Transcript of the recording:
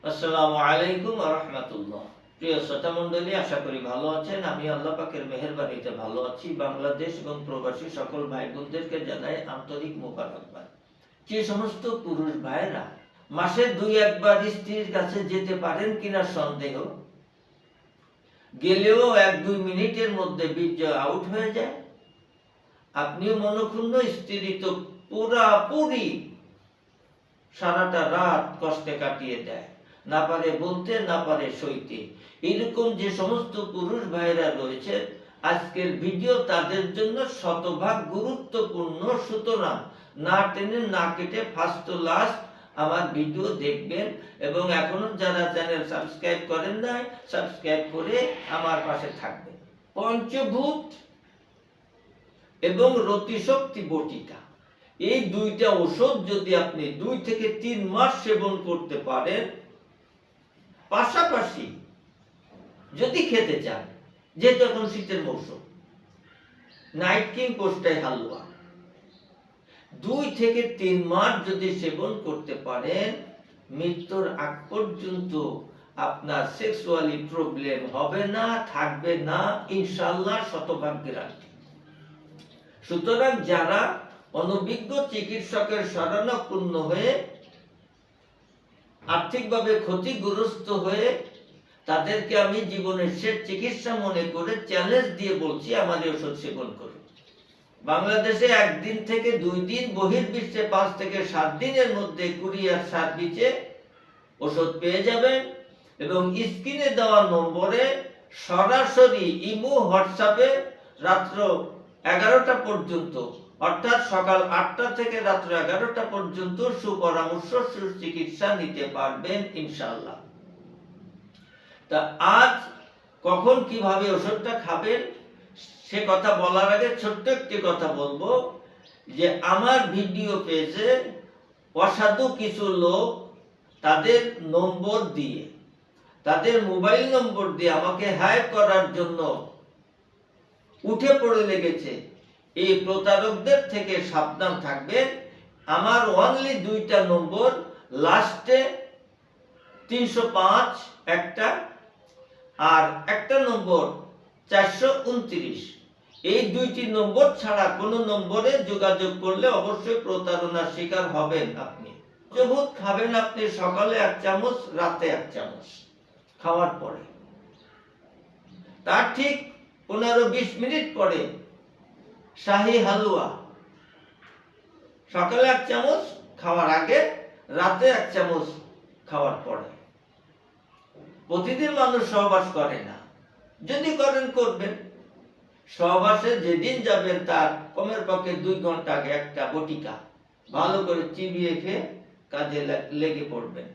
আসসালামু আলাইকুম ওয়া রাহমাতুল্লাহ। প্রিয় শ্রোতা মণ্ডলী, আশা করি ভালো আছেন। আমি আল্লাহ পাকের মেহেরবানিতে ভালো আছি। বাংলাদেশ এবং প্রবাসী সকল ভাই বোনদেরকে জানাই আন্তরিক মোবারকবাদ। যে সমস্ত পুরুষ ভাইরা মাসে 2-1 বার স্ত্রীর কাছে যেতে পারেন কিনা সন্দেহ, গেলেও 1-2 মিনিটের মধ্যে বীর্য আউট হয়ে যায়, আপনিও মনক্ষুণ্ণ, স্ত্রী তো পুরাপুরি সারাটা রাত কষ্টে কাটিয়ে দেয়, না পারে বলতে, না পারে সইতে। এরকম যে সমস্ত পুরুষ ভাইরা রয়েছে, আজকের ভিডিও তাদের জন্য শতভাগ গুরুত্বপূর্ণ। সুতরাং না টেনে না কেটে ফার্স্ট টু লাস্ট আমার ভিডিও দেখবেন, এবং এখনো যারা চ্যানেল সাবস্ক্রাইব করেন নাই, সাবস্ক্রাইব করে আমার পাশে থাকবেন। পঞ্চভূত এবং রতিশক্তি বটিকা, এই দুইটা ওষুধ যদি আপনি 2 থেকে 3 মাস সেবন করতে পারেন, পাশাপাশি যদি খেতে চান, যেহেতু এখন শীতের মৌসুম, নাইট কিং কোষ্টাই হালুয়া 2 থেকে 3 মাস যদি সেবন করতে পারেন, মৃত্যুর আগ পর্যন্ত আপনার সেক্সুয়ালি প্রবলেম হবে না, থাকবে না, ইনশাআল্লাহ, শতভাগ গ্যারান্টি। সুতরাং যারা অনভিজ্ঞ চিকিৎসকের শরণাপন্ন হয়ে আর্থিকভাবে ক্ষতিগ্রস্ত হয়ে, তাদেরকে আমি জীবনের শেষ চিকিৎসা মনে করে চ্যালেঞ্জ দিয়ে বলছি, আমার এই ওষুধ সেবন করুন। বাংলাদেশে 1 দিন থেকে 2 দিন, বহির্বিশ্বে 5 থেকে 7 দিনের মধ্যে কুরিয়ার সার্ভিসে ওষুধ পেয়ে যাবেন, এবং স্ক্রিনে দেওয়া নম্বরে সরাসরি ইমো, হোয়াটসঅ্যাপে রাত্র 11টা পর্যন্ত, অর্থাৎ সকাল 8টা থেকে রাত্র 11টা পর্যন্ত সুপরামর্শ, সুচিকিৎসা নিতে পারবেন ইনশাআল্লাহ। তা আজ কখন কিভাবে ওষুধটা খাবেন সে কথা বলার আগে ছোট্ট একটি কথা বলবো, যে আমার ভিডিও পেজে অসাধু কিছু লোক তাদের নম্বর দিয়ে, তাদের মোবাইল নম্বর দিয়ে আমাকে হ্যাক করার জন্য উঠে পড়ে লেগেছে। এই প্রতারকদের থেকে সাবধান থাকবেন। আমার অনলি 2টা নম্বর, লাস্টে 305 একটা, আর একটা নম্বর 429। এই 2টি নম্বর ছাড়া কোনো নম্বরে যোগাযোগ করলে অবশ্যই প্রতারণার শিকার হবেন আপনি। পঞ্চভূত খাবেন আপনি সকালে 1 চামচ, রাতে 1 চামচ খাওয়ার পরে। তার ঠিক 15-20 মিনিট পরে শাহী হালুয়া, সকালে 1 চামচ খাওয়ার আগে, রাতে 1 চামচ খাওয়ার পরে। প্রতিদিন মানুষ সহবাস করে না, যদি করেন করবেন। সহবাসে যেদিন যাবেন তার কমের পক্ষে 2 ঘন্টা আগে একটা বটিকা ভালো করে চিবিয়ে খেয়ে কাজে লেগে পড়বেন।